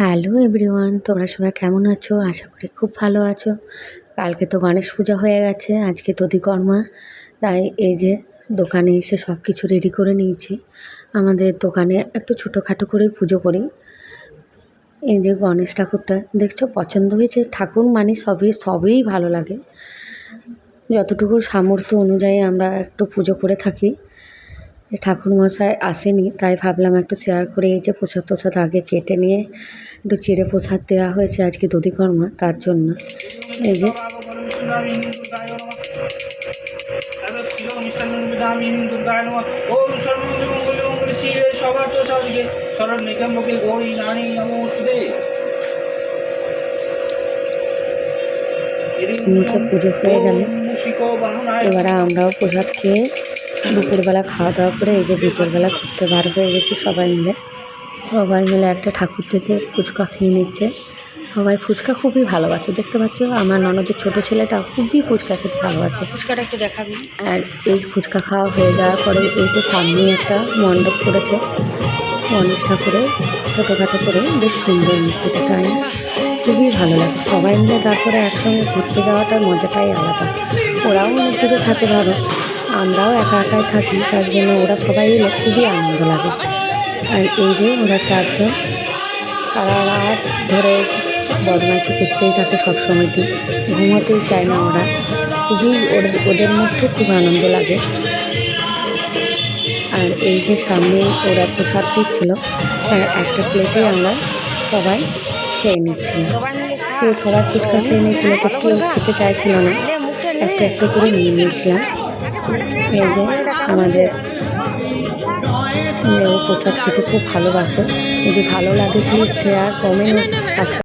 Hello everyone, তোমরা সবাই কেমন আছো? আশা করি খুব ভালো আছো। কালকে তো গণেশ পূজা হয়ে গেছে, আজকে দধিকর্মা। তাই এই যে দোকানে এসে সব কিছু রেডি করে নিয়েছি। আমাদের দোকানে একটু ছোটোখাটো করেই পুজো করি। এই যে গণেশ ঠাকুরটা দেখছো, পছন্দ হয়েছে। ঠাকুর মানে সবই ভালো লাগে। যতটুকু সামর্থ্য অনুযায়ী আমরা একটু পুজো করে থাকি। ঠাকুরমশাই আসেনি, তাই ভাবলাম একটু শেয়ার করে। এই যে প্রসাদ আগে কেটে নিয়ে একটু চিড়ে প্রসাদ দেওয়া হয়েছে আজকে দধিকর্মা, তার জন্য। এই যে সব পুজো হয়ে গেলে এবারে আমরাও প্রসাদ খেয়ে দুপুরবেলা খাওয়া দাওয়া করে এই যে বিকেলবেলা ঘুরতে বার হয়ে গেছি সবাই মিলে একটা ঠাকুর থেকে ফুচকা খেয়ে নিচ্ছে। সবাই ফুচকা খুবই ভালোবাসে, দেখতে পাচ্ছ। আমার ননদের ছোটো ছেলেটা খুবই ফুচকা খেতে ভালোবাসে। ফুচকাটা একটু দেখাবি। আর এই ফুচকা খাওয়া হয়ে যাওয়ার পরে এই যে সামনে একটা মণ্ডপ করেছে গণেশ ঠাকুরের, ছোটোখাটো করে, বেশ সুন্দর মূর্তিটা, তাই না? খুবই ভালো লাগে। সবাই মিলে তারপরে একসঙ্গে ঘুরতে যাওয়াটার মজাটাই আলাদা। ওরাও অনেক দূরে থাকে, ধরো আমরাও একা একাই থাকি, তার জন্য ওরা সবাই এলে খুবই আনন্দ লাগে। আর এই যে ওরা চারজন সারা রাত ধরে বদমাইশি করতেই থাকে, সবসময়তেই ঘুমোতেই চায় না ওরা। খুবই ওদের মধ্যে খুব আনন্দ লাগে। আর এই যে সামনে ওরা প্রসাদ দিচ্ছিল, একটা প্লেটে আমরা সবাই খেয়ে নিচ্ছিলাম। সবাই ফুচকা খেয়ে নিয়েছিল, তো কেউ খেতে চাইছিল না, একটু একটু করে নিয়ে নিয়েছিলাম। এই যে আমাদের প্রসাদ খেতে খুব ভালোবাসে। যদি ভালো লাগে প্লিজ শেয়ার, কমেন্ট, সাবস্ক্রাইব।